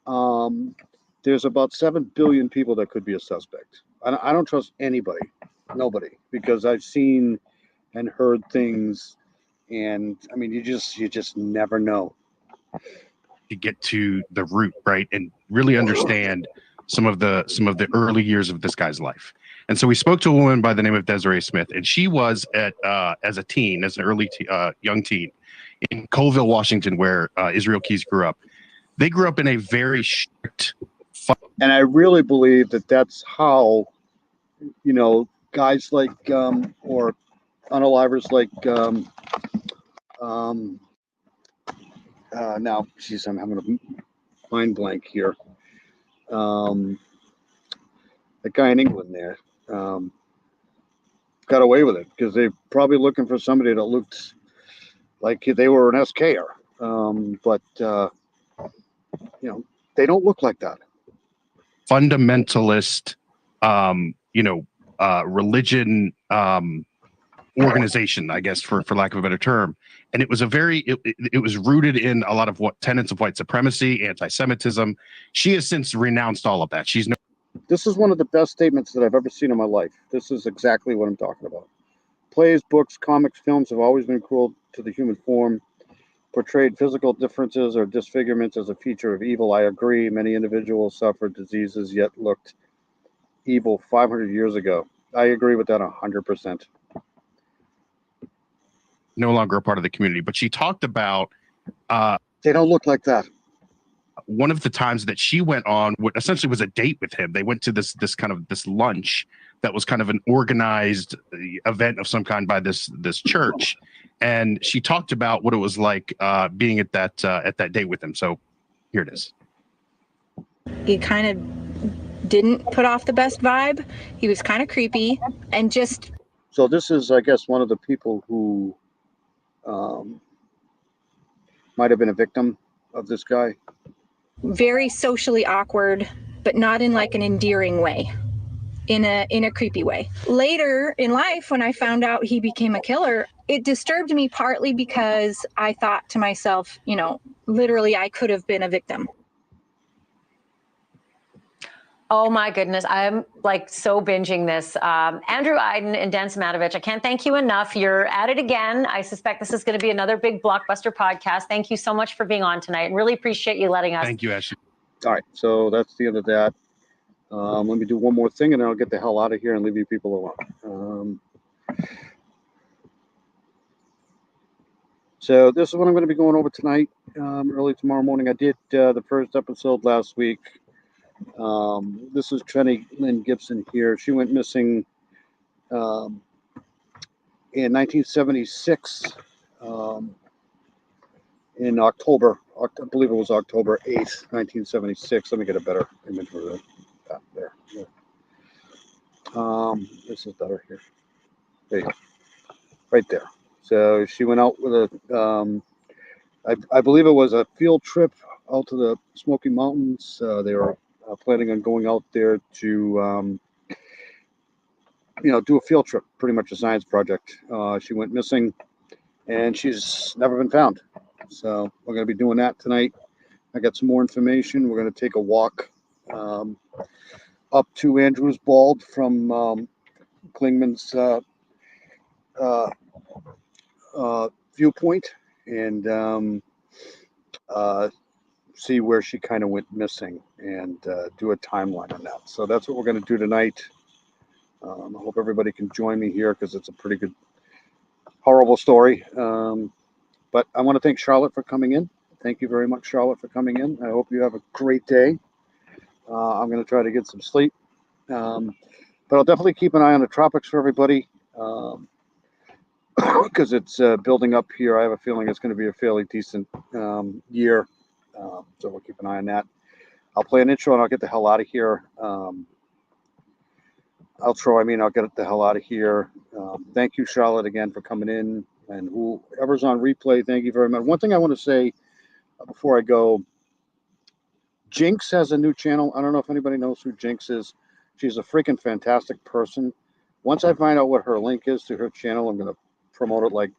Speaker 1: there's about 7 billion people that could be a suspect. I don't trust anybody, nobody, because I've seen and heard things, and I mean, you just never know.
Speaker 9: To get to the root, right, and really understand some of the early years of this guy's life. And so we spoke to a woman by the name of Desiree Smith, and she was as an young teen, in Colville, Washington, where Israel Keys grew up. They grew up in a very strict.
Speaker 1: And I really believe that that's how, you know, guys like or unalivers like now, geez, I'm having a mind blank here. The guy in England there got away with it because they're probably looking for somebody that looked like they were an SKer. But you know, they don't look like that.
Speaker 9: Fundamentalist, religion organization, I guess, for lack of a better term. And it was it was rooted in a lot of what tenets of white supremacy, anti-Semitism. She has since renounced all of that.
Speaker 1: This is one of the best statements that I've ever seen in my life. This is exactly what I'm talking about. Plays, books, comics, films have always been cruel to the human form, portrayed physical differences or disfigurements as a feature of evil. I agree. Many individuals suffered diseases yet looked evil 500 years ago. I agree with that 100%.
Speaker 9: No longer a part of the community, but she talked about
Speaker 1: they don't look like that.
Speaker 9: One of the times that she went on what essentially was a date with him. They went to this lunch that was kind of an organized event of some kind by this church, and she talked about what it was like being at that date with him. So here it is.
Speaker 12: He kind of didn't put off the best vibe. He was kind of creepy and just.
Speaker 1: So this is, I guess, one of the people who might have been a victim of this guy.
Speaker 12: Very socially awkward, but not in like an endearing way, in a creepy way. Later in life, when I found out he became a killer, it disturbed me partly because I thought to myself, you know, literally I could have been a victim.
Speaker 8: Oh my goodness, I'm like so binging this. Andrew Iden and Dan Samatovich, I can't thank you enough. You're at it again. I suspect this is going to be another big blockbuster podcast. Thank you so much for being on tonight, and really appreciate you letting us.
Speaker 9: Thank you, Ashley.
Speaker 1: All right, so that's the end of that. Let me do one more thing, and then I'll get the hell out of here and leave you people alone. So this is what I'm going to be going over tonight, early tomorrow morning. I did the first episode last week. This is Trenny Lynn Gibson here. She went missing in 1976 in October. I believe it was October 8th, 1976. Let me get a better image of that there. Yeah. This is better here. There you go. Right there. So she went out with a, I believe it was a field trip out to the Smoky Mountains. They were planning on going out there to, do a field trip, pretty much a science project. She went missing, and she's never been found. So we're going to be doing that tonight. I got some more information. We're going to take a walk up to Andrews Bald from Klingman's viewpoint and see where she kind of went missing and do a timeline on that. So that's what we're going to do tonight. I hope everybody can join me here because it's a pretty good, horrible story. But I want to thank Charlotte for coming in. Thank you very much, Charlotte, for coming in. I hope you have a great day. I'm going to try to get some sleep. But I'll definitely keep an eye on the tropics for everybody because it's building up here. I have a feeling it's going to be a fairly decent year. So we'll keep an eye on that. I'll play an intro and I'll get the hell out of here. I'll get the hell out of here. Thank you, Charlotte, again for coming in. And whoever's on replay, thank you very much. One thing I want to say before I go, Jinx has a new channel. I don't know if anybody knows who Jinx is. She's a freaking fantastic person. Once I find out what her link is to her channel, I'm going to promote it like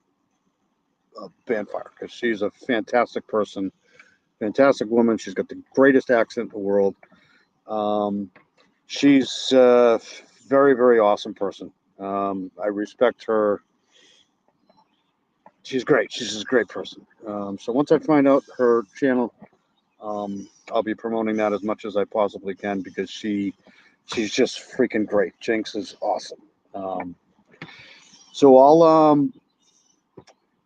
Speaker 1: a bandfire because she's a fantastic person, fantastic woman. She's got the greatest accent in the world. She's a very, very awesome person. I respect her. She's great. She's just a great person. So once I find out her channel, I'll be promoting that as much as I possibly can because she's just freaking great. Jinx is awesome. So I'll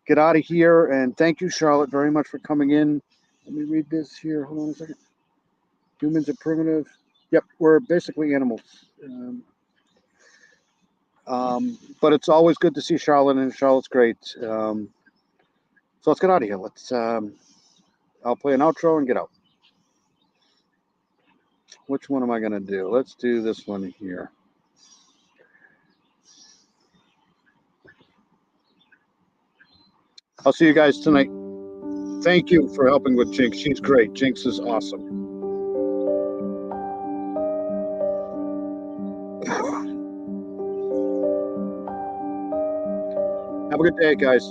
Speaker 1: get out of here, and thank you, Charlotte, very much for coming in. Let me read this here. Hold on a second. Humans are primitive. Yep, we're basically animals. But it's always good to see Charlotte, and Charlotte's great. So let's get out of here. I'll play an outro and get out. Which one am I going to do? Let's do this one here. I'll see you guys tonight. Thank you for helping with Jinx. She's great. Jinx is awesome. Have a good day, guys.